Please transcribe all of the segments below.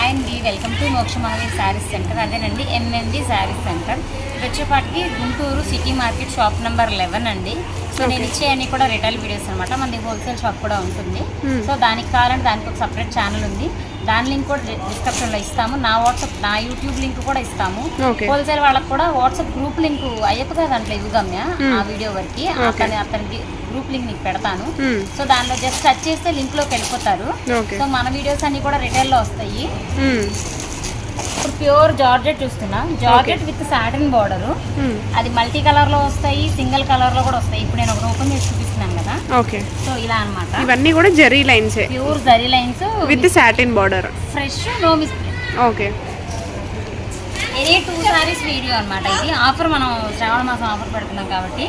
Hi అండి, welcome to మోక్షమానవి saris centre. అదేనండి MMD saris centre. ఇది వచ్చేపాటికి Guntur city market shop number 11 అండి. సో నేను ఇచ్చే అన్ని కూడా రిటైల్ వీడియోస్ అనమాట. మనది హోల్సేల్ షాప్ కూడా ఉంటుంది. సో దానికి కావాలంటే దానికి ఒక సపరేట్ ఛానల్ ఉంది. దాని లింక్ కూడా డిస్క్రిప్షన్లో ఇస్తాము. నా వాట్సాప్, నా యూట్యూబ్ లింక్ కూడా ఇస్తాము. హోల్సేల్ వాళ్ళకి కూడా వాట్సాప్ గ్రూప్ లింక్ అయ్యప్ప దాంట్లో ఇవ్వగమ్య ఆ వీడియో వరకు అతనికి గ్రూప్ లింక్ నీకు పెడతాను. సో దానిలో జస్ట్ టచ్ చేస్తే లింక్ లోకి వెళ్ళిపోతారు. సో మన వీడియోస్ అన్ని కూడా రిటైల్ లో వస్తాయి. ఇప్పుడు ప్యూర్ జార్జెట్ చూస్తున్నా, జార్జెట్ విత్ సాటిన్ బార్డర్. అది మల్టీ కలర్ లో వస్తాయి, సింగిల్ కలర్ లో కూడా వస్తాయి. ఇప్పుడు నేను ఒకటి ఓపెన్ చేసి చూపిస్తున్నాను కదా. ఓకే, సో ఇలా అన్నమాట. ఇవన్నీ కూడా zari lines, pure zari lines with satin border, fresh, no misprint. Okay, any 2 saris video అనమాట. ఇది ఆఫర్, మనం శ్రావణ మాసం ఆఫర్ పెడుతున్నాం కాబట్టి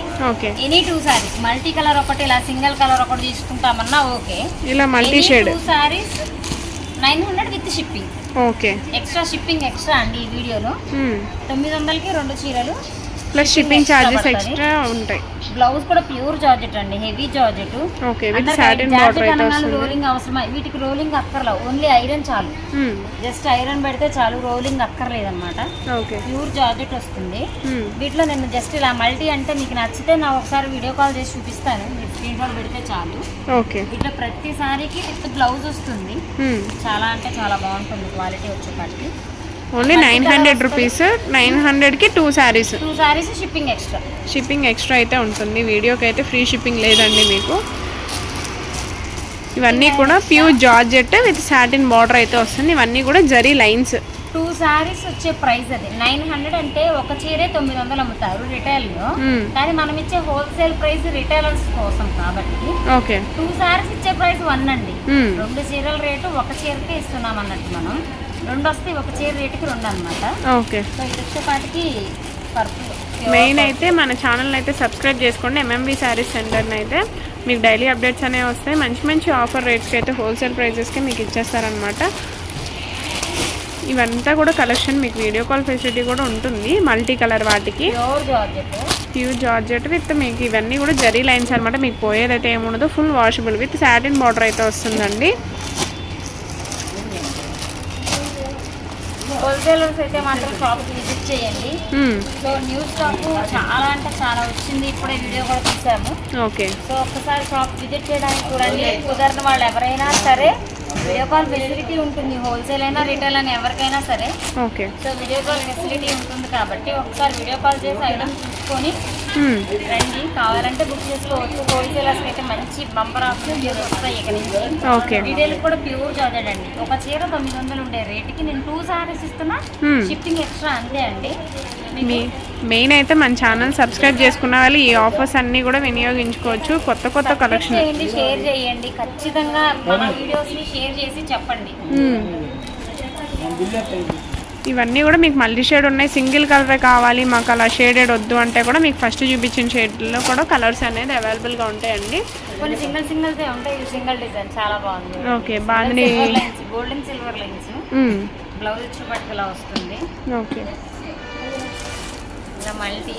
ఎనీ 2 సారీస్, మల్టీ కలర్ ఒకటి, ఇలా సింగిల్ కలర్ ఒకటి తీసుకుంటామన్నా ఓకే. ఇలా multi shade 2 saris 900 with shipping. Okay, extra shipping extra అండి. ఈ వీడియోలో 900కి 2 చీరలు ప్లస్ షిప్పింగ్ చార్జెస్ ఎక్స్ట్రా ఉంటాయి. బ్లౌజ్ కూడా ప్యూర్ జార్జెట్ అండి, heavy georgette. Okay, with satin border అయితే వస్తుంది. రోలింగ్ అవసరం, వీటికి రోలింగ్ అక్కర్లా, ఓన్లీ ఐరన్ చాలు. జస్ట్ ఐరన్ పెడితే చాలు, రోలింగ్ అక్కర్లేదు అనమాట. ప్యూర్ జార్జెట్ వస్తుంది. వీటిలో నేను జస్ట్ ఇలా మల్టీ అంటే మీకు నచ్చితే నా ఒకసారి వీడియో కాల్ చేసి చూపిస్తాను, మీరు స్క్రీన్ షాట్ పెడితే చాలు. ఓకే, వీటిలో ప్రతి సారీకి విత్ బ్లౌజ్ వస్తుంది. చాలా అంటే చాలా బాగుంటుంది క్వాలిటీ వచ్చేపాటికి. ఓన్లీ 900 రూపీస్, 900కి 2 saris shipping extra. Shipping extra అయితే ఉంటుంది. వీడియోకి అయితే ఫ్రీ షిప్పింగ్ లేదండి మీకు. ఇవన్నీ కూడా pure georgette with satin border అయితే వస్తుంది. ఇవన్నీ కూడా జరీ లైన్స్. 2 సారీస్ వచ్చే ప్రైస్ అది 900 అంటే ఒక చీరే 900 అమ్ముతారు రిటైల్లో. కానీ మనం ఇచ్చే హోల్సేల్ ప్రైస్ రిటైలర్స్ కోసం కాబట్టి ఓకే, 2 సారీస్ ఇచ్చే ప్రైస్ 1 అండి. 2 చీరల రేటు ఒక చీరకే ఇస్తున్నాం అన్నట్టు. మనం 2 వస్తే ఒక చీర రేటుకి 2 అనమాట. ఓకే, సో ఇది వచ్చేపాటికి మెయిన్ అయితే మన ఛానల్ అయితే సబ్స్క్రైబ్ చేసుకోండి. ఎంఎంవి శారీస్ సెంటర్ని అయితే మీకు డైలీ అప్డేట్స్ అనేవి వస్తాయి. మంచి మంచి ఆఫర్ రేట్స్కి అయితే హోల్సేల్ ప్రైజెస్కి మీకు ఇచ్చేస్తారనమాట. ఇవంతా కూడా కలెక్షన్ మీకు వీడియో కాల్ ఫెసిలిటీ కూడా ఉంటుంది. మల్టీ కలర్ వాటికి ప్యూర్ జార్జెట్ విత్ మీకు ఇవన్నీ కూడా జరీ లైన్స్ అనమాట. మీకు పోయేదైతే ఏముండదు, full washable with satin border అయితే వస్తుందండి. హోల్సేలర్స్ అయితే మాత్రం షాప్కి విజిట్ చేయండి. సో న్యూ స్టాక్ చాలా అంటే చాలా వచ్చింది. ఇప్పుడే వీడియో కూడా చూసాము. ఓకే, సో ఒక్కసారి షాప్ విజిట్ చేయడానికి చూడండి. కుదరని వాళ్ళు ఎవరైనా సరే వీడియో కాల్ ఫెసిలిటీ ఉంటుంది. హోల్సేల్ అయినా రిటైల్ అయినా ఎవరికైనా సరే. Okay, so video call facility ఉంటుంది కాబట్టి ఒకసారి వీడియో కాల్ చేసి ఐటమ్ చూసుకొని రండి. కావాలంటే బుక్ చేసుకోవచ్చు. హోల్సేలర్స్ అయితే మంచి బంపర్ ఆప్షన్ వస్తాయి ఇక్కడ నుంచి. ఓకే, రిటైల్ కూడా ప్యూర్ జార్జెట్ అండి. ఒక చీర 900 ఉండే రేటుకి నేను 2 సారీస్ ఇస్తున్నా, షిప్పింగ్ ఎక్స్ట్రా అంతే అండి. మెయిన్ అయితే మన ఛానల్ సబ్స్క్రైబ్ చేసుకున్న వాళ్ళు ఈ ఆఫర్స్ అన్ని కూడా వినియోగించుకోవచ్చు. కొత్త కొత్త కలెక్షన్ చేయండి, షేర్ చేయండి. ఖచ్చితంగా మన వీడియోస్ ని షేర్ చేసి చెప్పండి. ఇవన్నీ కూడా మీకు మల్టీ షేడ్ ఉన్నాయి. సింగిల్ కలరే కావాలి మాకు, అలా షేడెడ్ వద్దు అంటే కూడా మీకు ఫస్ట్ చూపించిన షేడ్లో కూడా కలర్స్ అనేది అవైలబుల్గా ఉంటాయండి. కొన్ని సింగిల్ ఉంటాయి, సింగిల్ డిజైన్ చాలా బాగుంది. ఓకే, బాగుంది. గోల్డెన్ సిల్వర్ లైన్స్, బ్లౌజ్ వచ్చేపటికి ఇలా వస్తుంది. ఓకే, ఇలా మల్టీ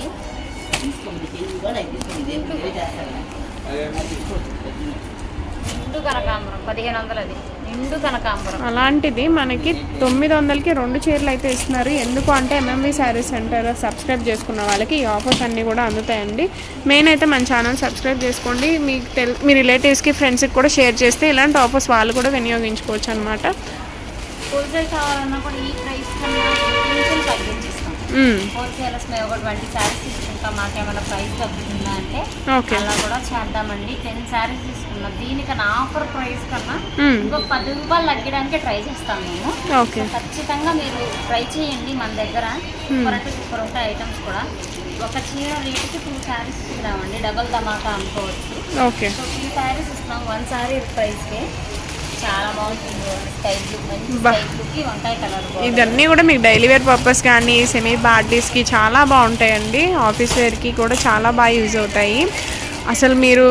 నిండు కనకాంబరం 1500, అది నిండు కనకాంబరం. అలాంటిది మనకి 900కి 2 చీరలు అయితే ఇస్తున్నారు. ఎందుకు అంటే ఎంఎంవి శారీస్ సెంటర్ సబ్స్క్రైబ్ చేసుకున్న వాళ్ళకి ఈ ఆఫర్స్ అన్నీ కూడా అందుతాయండి. మెయిన్ అయితే మన ఛానల్ సబ్స్క్రైబ్ చేసుకోండి. మీకు మీ రిలేటివ్స్కి, ఫ్రెండ్స్కి కూడా షేర్ చేస్తే ఇలాంటి ఆఫర్స్ వాళ్ళు కూడా వినియోగించుకోవచ్చు అనమాట. హోల్సేల్ కావాలన్నా కూడా ఈ ప్రైస్ కన్నా కొంచెం తగ్గించేస్తాం. హోల్సేలర్స్ మేము ఒక 20 సారీస్ తీసుకుంటాం, మాకేమైనా ప్రైస్ తగ్గుతుందా అంటే అలా కూడా చేద్దామండి. 10 సారీస్ తీసుకున్నాం, దీనికన్నా ఆఫర్ ప్రైస్ కన్నా ఇంకో 10 రూపాయలు తగ్గడానికి ట్రై చేస్తాం మేము. ఖచ్చితంగా మీరు ట్రై చేయండి. మన దగ్గర సూపర్ ఉంటాయి ఐటమ్స్ కూడా. ఒక చీర రేటుకి 2 సారీస్ ఇస్తున్నామండి, డబల్ ధమాకా అనుకోవచ్చు. ఓకే, సో 2 సారీస్ ఇస్తున్నాం 1 సారీ ప్రైస్కి. చాలా బాగుంటుంది. స్కై బ్లూ, మంచి స్కై బ్లూకి వంకాయ కలర్. ఇవన్నీ కూడా మీకు డైలీ వేర్ పర్పస్ కానీ సెమీ పార్టీస్కి చాలా బాగుంటాయండి. ఆఫీస్ వేర్కి కూడా చాలా బాగా యూజ్ అవుతాయి. అసలు మీరు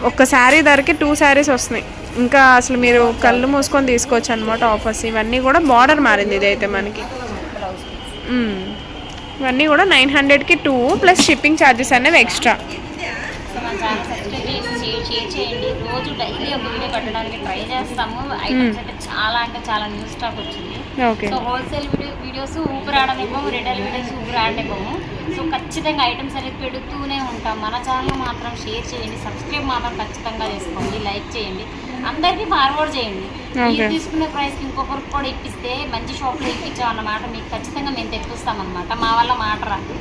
ఒక శారీ ధరకి 2 సారీస్ వస్తున్నాయి. ఇంకా అసలు మీరు కళ్ళు మూసుకొని తీసుకోవచ్చు అనమాట ఆఫర్స్. ఇవన్నీ కూడా బార్డర్ మారింది ఇదైతే మనకి. ఇవన్నీ కూడా 900కి 2 ప్లస్ షిప్పింగ్ ఛార్జెస్ అనేవి ఎక్స్ట్రా. షేర్ చేయండి. రోజు డైలీ ఒక వీడియో పెట్టడానికి ట్రై చేస్తాము. ఐటమ్స్ అయితే చాలా అంటే చాలా న్యూ స్టాక్ వచ్చింది. సో హోల్సేల్ వీడియోస్ ఊపిరాడనివ్వము, రిటైల్ వీడియోస్ ఊపిరాడనివ్వము. సో ఖచ్చితంగా ఐటమ్స్ అనేది పెడుతూనే ఉంటాం. మన ఛానల్ మాత్రం షేర్ చేయండి, సబ్స్క్రైబ్ మాత్రం ఖచ్చితంగా చేసుకోండి, లైక్ చేయండి, అందరికీ ఫార్వర్డ్ చేయండి. మీరు తీసుకునే ప్రైస్కి ఇంకొకరికి కూడా ఇప్పిస్తే మంచి షాప్లో ఇప్పించాం అన్నమాట. మీకు ఖచ్చితంగా మేము తెప్పిస్తామన్నమాట. మా వల్ల మాట రాదు.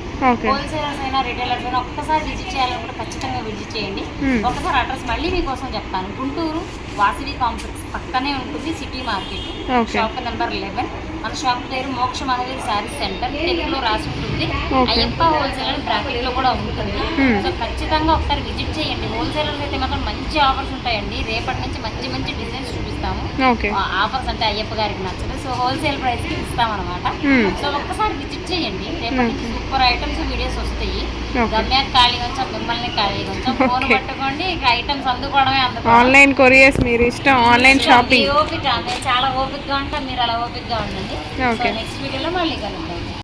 హోల్సేలర్స్ అయినా రిటైలర్స్ అయినా ఒక్కసారి విజిట్ చేయాలనుకుంటే ఖచ్చితంగా విజిట్ చేయండి. ఒకసారి అడ్రస్ మళ్ళీ మీకోసం చెప్తాను. గుంటూరు వాసవి కాంప్లెక్స్ పక్కనే ఉంటుంది, సిటీ మార్కెట్, షాప్ నెంబర్ 11. మన షాప్ పేరు మోక్ష మహావీర్ శారీస్ సెంటర్, తెలుగులో రాసి ఉంటుంది. అయ్యప్ప హోల్సేలర్ బ్రాకెట్ లో కూడా ఉంటుంది. సో ఖచ్చితంగా ఒకసారి విజిట్ చేయండి. హోల్సేలర్స్ అయితే మాత్రం మంచి ఆఫర్స్ ఉంటాయండి. రేపటి నుంచి మంచి మంచి డిజైన్స్ చూపిస్తాము. ఆఫర్స్ అంటే అయ్యప్ప గారికి నచ్చదు. సో హోల్సేల్ ప్రైస్ కి ఇస్తామన్నమాట. సో ఒక్కసారి విజిట్ చేయండి. రేపటి నుంచి సూపర్ ఐటమ్స్ వీడియోస్ వస్తాయి. గమ్యాన్ని ఖాళీగా ఉంచాం, మిమ్మల్ని ఖాళీగా ఉంచాం. ఫోన్ పట్టుకోండి, ఇక ఐటమ్స్ అందుకోవడమే. ఆన్లైన్ కొరియర్స్ మీరు ఇష్టం, ఆన్లైన్ షాపింగ్ ఓపిక. మేము చాలా ఓపికగా ఉంటాం, మీరు అలా ఓపికగా ఉండండి. నెక్స్ట్ వీడియోలో మళ్ళీ కలుద్దాం.